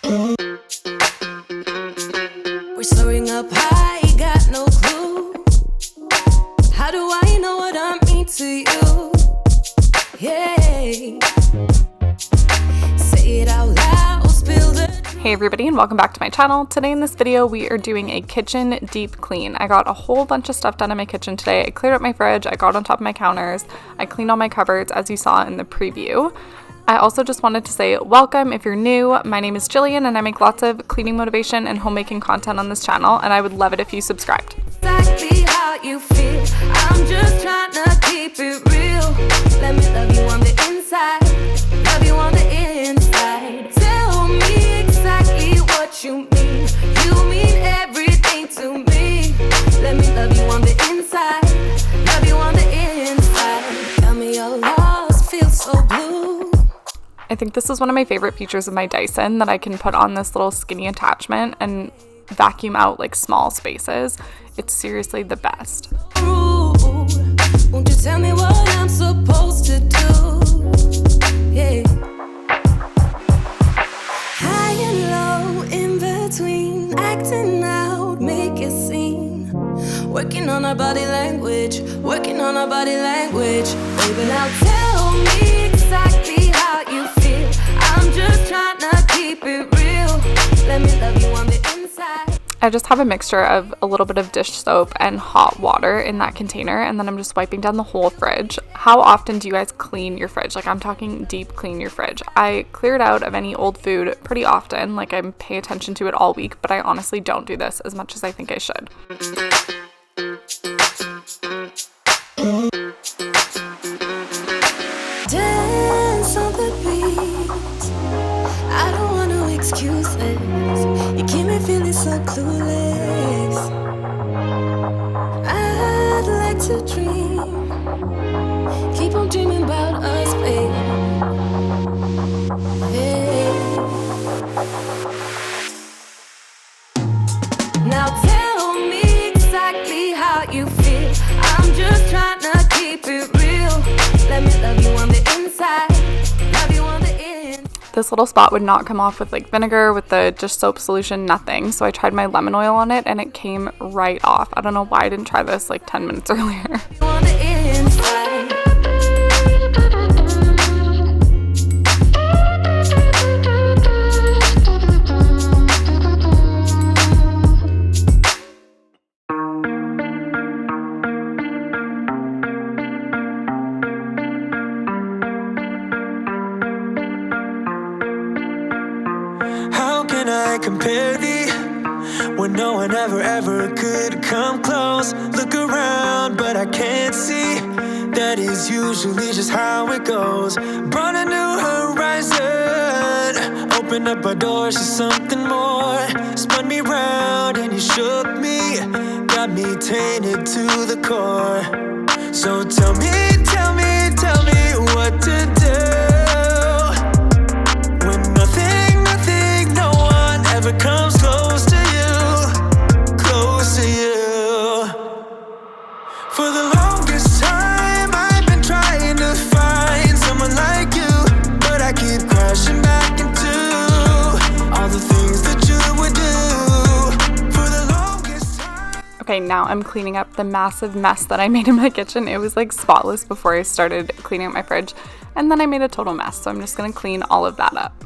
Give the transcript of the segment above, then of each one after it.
We're soaring up high, got no clue. How do I know what I mean to you? Yeah. Say it out loud, spill the... Hey everybody, and welcome back to my channel. Today in this video we are doing a kitchen deep clean. I got a whole bunch of stuff done in my kitchen today. I cleared up my fridge, I got on top of my counters, I cleaned all my cupboards as you saw in the preview. I also just wanted to say welcome if you're new. My name is Jillian and I make lots of cleaning motivation and homemaking content on this channel, and I would love it if you subscribed. Exactly how you feel. I'm just trying to keep it real. Let me love you on the inside. Love you on the inside. Tell me exactly what you mean. You mean everything to me. Let me love you on the inside. Love you on the inside. Tell me you're lost, feel so blue. I think this is one of my favorite features of my Dyson, that I can put on this little skinny attachment and vacuum out like small spaces. It's seriously the best. Ooh, won't you tell me what I'm supposed to do? Yeah. High and low, in between, acting out, make a scene. Working on our body language, working on our body language. Baby, now tell me exactly how you feel. I'm just trying to keep it real. Let me love you on the inside. I just have a mixture of a little bit of dish soap and hot water in that container, and then I'm just wiping down the whole fridge. How often do you guys clean your fridge? Like, I'm talking deep clean your fridge. I clear it out of any old food pretty often. Like, I pay attention to it all week, but I honestly don't do this as much as I think I should. Dance on the beat. I don't want no excuses. You keep me feeling so clueless. I'd like to dream. Keep on dreaming about us, baby. Hey. Now tell me exactly how you feel. I'm just trying to keep it real. Let me love you on the inside. Love you on the inside. This little spot would not come off with like vinegar, with the dish soap solution, nothing. So I tried my lemon oil on it and it came right off. I don't know why I didn't try this like 10 minutes earlier. On the inside. Compare thee when no one ever could come close. Look around, but I can't see. That is usually just how it goes. Brought a new horizon, opened up our doors to something more. Spun me round and you shook me, got me tainted to the core. So tell me what to do. Comes close to you. For the longest time I've been trying to find someone like you, but I keep crashing back into all the things that you would do. For the longest time. Okay, now I'm cleaning up the massive mess that I made in my kitchen. It was like spotless before I started cleaning up my fridge, and then I made a total mess, so I'm just gonna clean all of that up.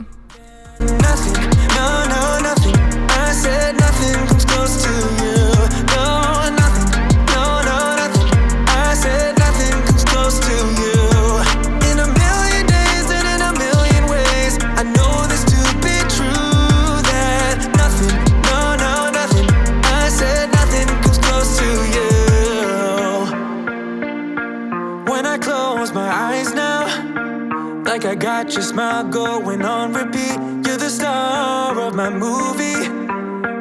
Nothing, no, nothing. I said nothing comes close to you. No, nothing, no, nothing. I said nothing comes close to you. In a million days and in a million ways, I know this to be true. That nothing, no, nothing. I said nothing comes close to you. When I close my eyes now, like I got your smile going on repeat. You're the star of my movie,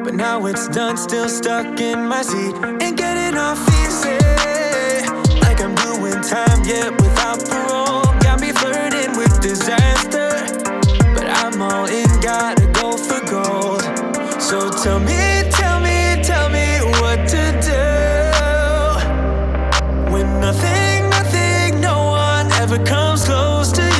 but now it's done, still stuck in my seat. Ain't getting off easy, like I'm doing time yet without parole. Got me flirting with disaster, but I'm all in, gotta go for gold. So tell me what to do when nothing, no one ever comes close to you.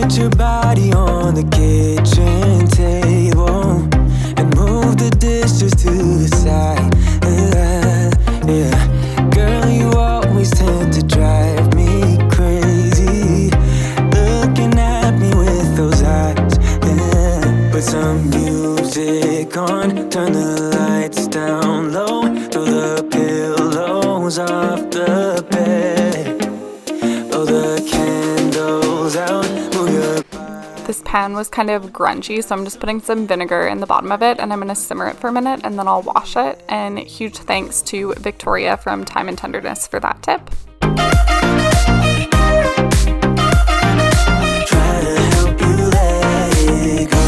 put your body on the kitchen table and move the dishes to the side. Yeah, girl, you always tend to drive me crazy, looking at me with those eyes. Yeah, put some music on, turn the lights down low, throw the pillows off the bed, blow the candles out, move your. This pan was kind of grungy, so I'm just putting some vinegar in the bottom of it and I'm going to simmer it for a minute and then I'll wash it. And huge thanks to Victoria from Time and Tenderness for that tip. Try to help you let it go.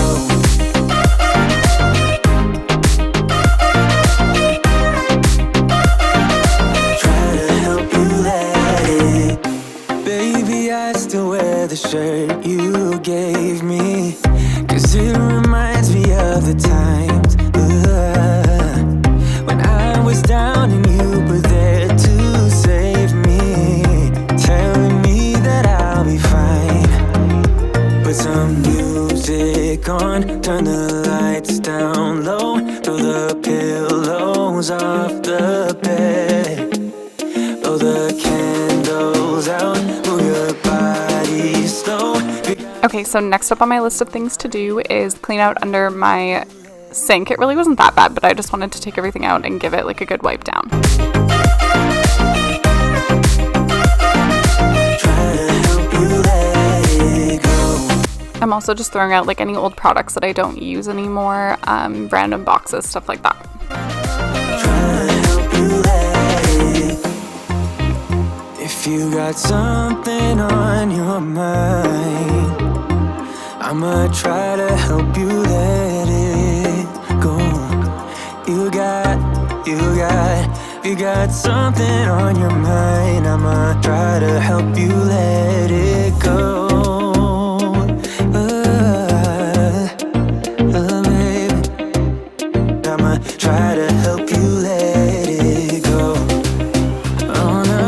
Try to help you let it. Baby, I still wear the shirt you gave me, 'cause it reminds me of the times when I was down and you were there to save me, telling me that I'll be fine. Put some music on, turn the lights down low, throw the pillows off the bed, blow the candles out, move your body slow. Okay, so next up on my list of things to do is clean out under my sink. It really wasn't that bad, but I just wanted to take everything out and give it like a good wipe down. Try to help you let it go. I'm also just throwing out like any old products that I don't use anymore, random boxes, stuff like that. Try to help you let it. If you got something on your mind, I'ma try to help you let it go. You got something on your mind, I'ma try to help you let it go. Baby, I'ma try to help you let it go. Oh no.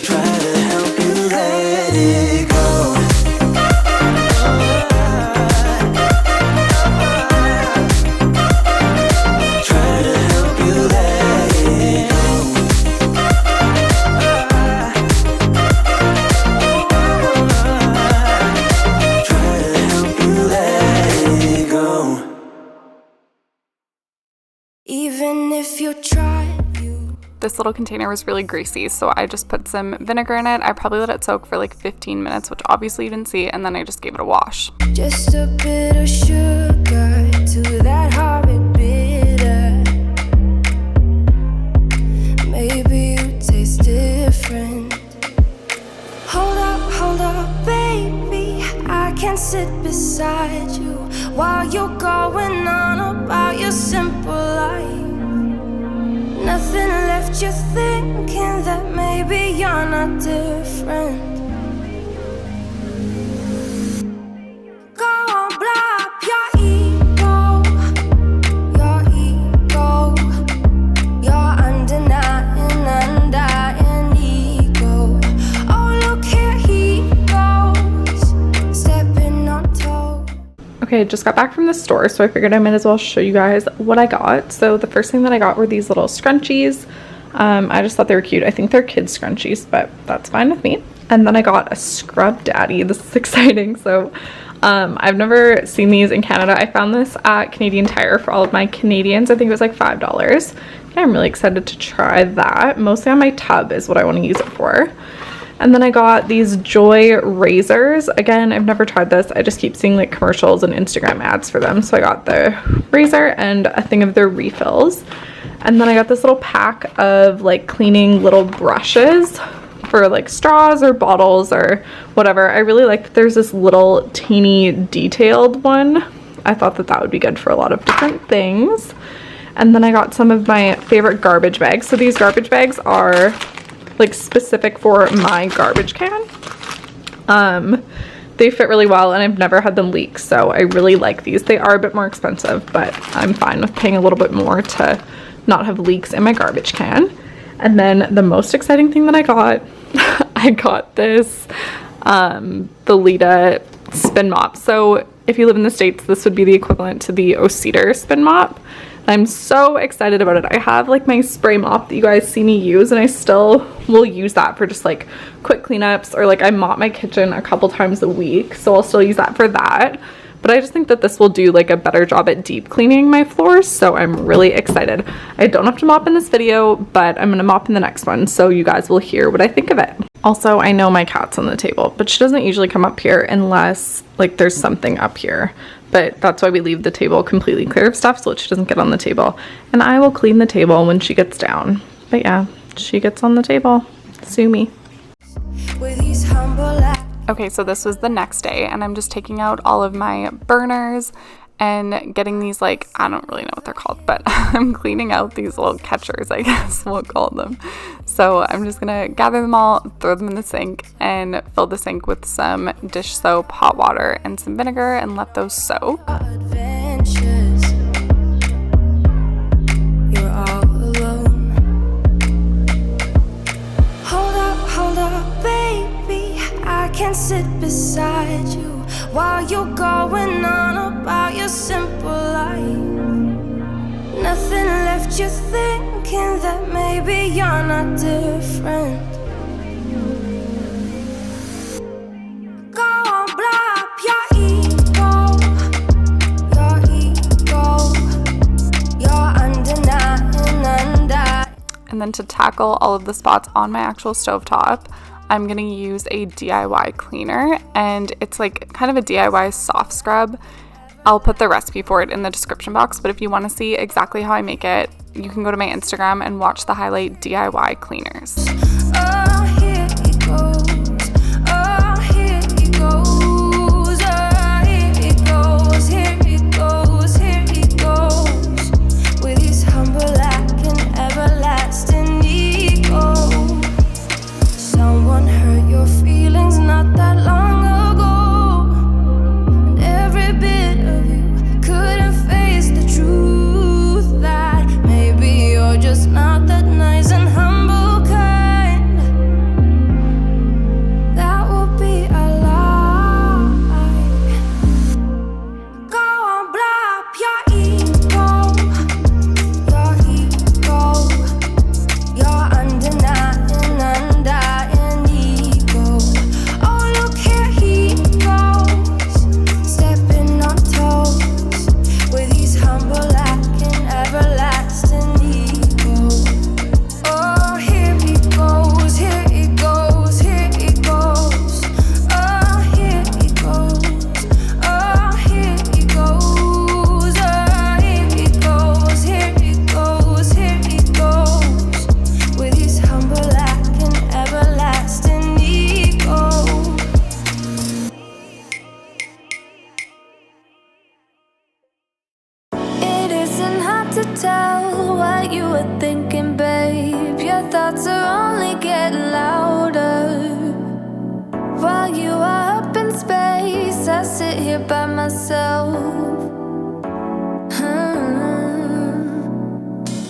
Try to help you let it go. Try to help you let it go. Try to help you let it go. Even if you try, you This little container was really greasy, so I just put some vinegar in it. I probably let it soak for like 15 minutes, which obviously you didn't see, and then I just gave it a wash. just a bit of sugar to that horrid bitter. Maybe you taste different. Hold up, baby. I can sit beside you while you're going on about your simple life. Nothing left you thinking that maybe you're not different. Go on, blow up your ego, your undenying ego. Oh, look here he goes, stepping on toes. Okay, just got back from the store, so I figured I might as well show you guys what I got. So the first thing that I got were these little scrunchies. I just thought they were cute. I think they're kids scrunchies, but that's fine with me. And then I got a Scrub Daddy. This is exciting. So I've never seen these in Canada. I found this at Canadian Tire for all of my Canadians. I think it was like $5. I'm really excited to try that. Mostly on my tub is what I want to use it for. And then I got these Joy razors. Again, I've never tried this. I just keep seeing like commercials and Instagram ads for them. So I got the razor and a thing of their refills. And then I got this little pack of like cleaning little brushes for like straws or bottles or whatever. I really like that there's this little teeny detailed one. I thought that that would be good for a lot of different things. And then I got some of my favorite garbage bags. So these garbage bags are like specific for my garbage can. They fit really well and I've never had them leak, so I really like these. They are a bit more expensive, but I'm fine with paying a little bit more to not have leaks in my garbage can. And then the most exciting thing that I got I got this Velita spin mop. So if you live in the States, this would be the equivalent to the O-Cedar spin mop. I'm so excited about it. I have like my spray mop that you guys see me use, and I still will use that for just like quick cleanups, or like I mop my kitchen a couple times a week, so I'll still use that for that. But I just think that this will do like a better job at deep cleaning my floors, so I'm really excited. I don't have to mop in this video, but I'm gonna mop in the next one, so you guys will hear what I think of it. Also, I know my cat's on the table, but she doesn't usually come up here unless like there's something up here. But that's why we leave the table completely clear of stuff so that she doesn't get on the table. And I will clean the table when she gets down. But yeah, she gets on the table. Sue me. Okay, so this was the next day, and I'm just taking out all of my burners and getting these, like, I don't really know what they're called, but I'm cleaning out these little catchers, I guess we'll call them. So I'm just gonna gather them all, throw them in the sink, and fill the sink with some dish soap, hot water, and some vinegar, and let those soak. Hold up, baby, I can sit beside you while you're going on about your simple life. Nothing left you thinking that maybe you're not different. Go on, blow up your ego, you're undeniable. And then to tackle all of the spots on my actual stovetop, I'm going to use a DIY cleaner, and it's like kind of a DIY soft scrub. I'll put the recipe for it in the description box, but if you want to see exactly how I make it, you can go to my Instagram and watch the highlight DIY cleaners. Oh, here he goes. Oh, here he goes. Oh, here he goes. Here he goes. Here he goes. With his humble and everlasting ego. Someone hurt your feelings not that long ago, and every bit of you couldn't face the truth that maybe you're just not that nice and humble kind. That would be a lie. Go on, blow up your ego, you're undeniable. Tell what you were thinking, babe. Your thoughts are only getting louder. While you are up in space, I sit here by myself.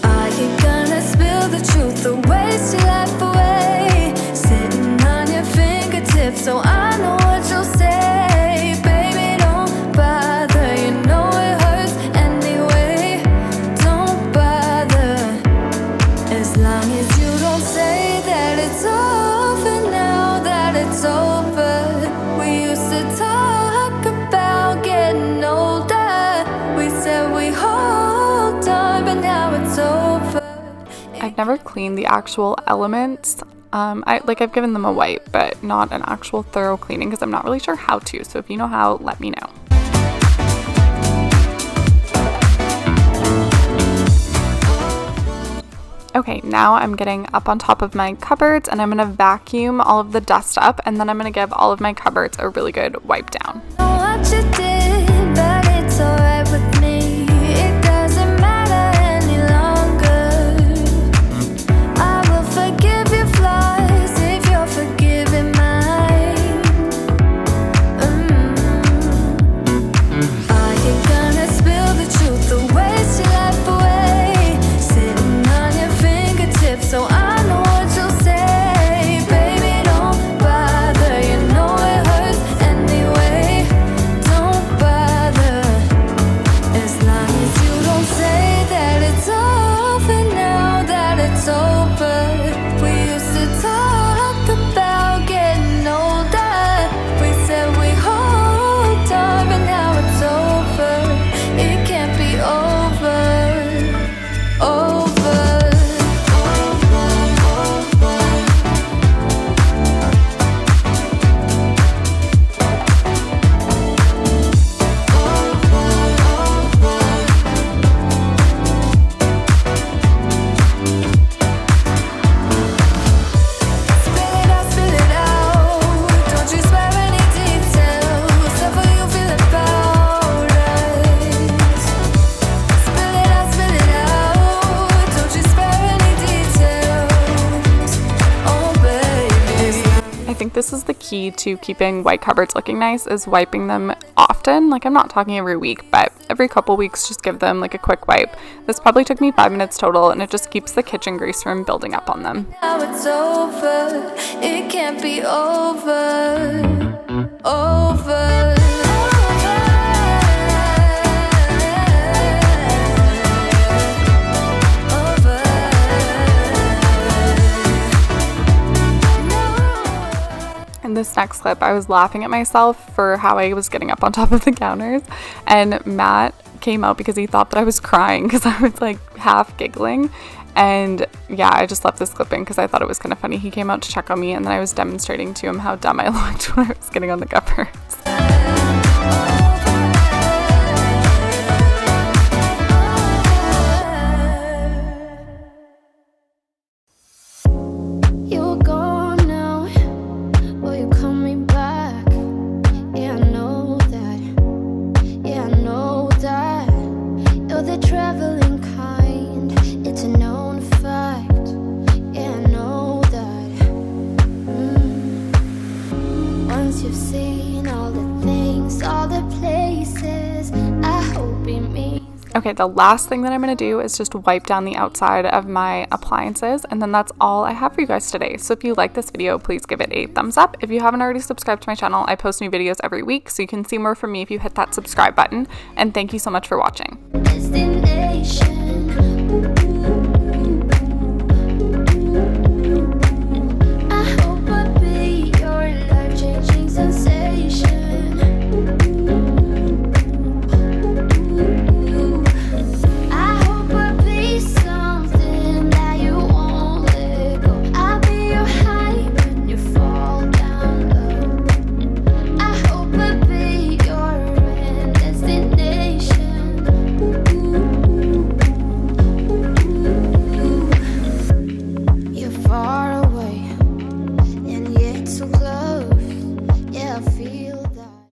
Are you gonna spill the truth, the waste your life away? Sitting on your fingertips, so I know what you'll say. Baby, don't bother, you know it hurts anyway. Don't bother, as long as you don't say that it's over now, that it's over. We used to talk about getting older. We said we hold on, but now it's over. I've never cleaned the actual elements. I've given them a wipe, but not an actual thorough cleaning because I'm not really sure how to. So if you know how, let me know. Okay, now I'm getting up on top of my cupboards and I'm going to vacuum all of the dust up, and then I'm going to give all of my cupboards a really good wipe down. What you did, but it's alright with me. It doesn't matter any longer. I will forgive your flaws if you're forgiving mine. Are you gonna spill the truth, the waste your life away? Sitting on your fingertips, so I know what you'll say. Baby, don't this is the key to keeping white cupboards looking nice, is wiping them often. Like, I'm not talking every week, but every couple weeks just give them like a quick wipe. This probably took me 5 minutes total, and it just keeps the kitchen grease from building up on them. Now it's over, it can't be over. In this next clip, I was laughing at myself for how I was getting up on top of the counters, and Matt came out because he thought that I was crying because I was like half giggling. And yeah, I just left this clip in because I thought it was kind of funny. He came out to check on me, and then I was demonstrating to him how dumb I looked when I was getting on the covers. Okay, the last thing that I'm going to do is just wipe down the outside of my appliances, and then that's all I have for you guys today. So if you like this video, please give it a thumbs up. If you haven't already subscribed to my channel, I post new videos every week, so you can see more from me if you hit that subscribe button. And thank you so much for watching. Destination.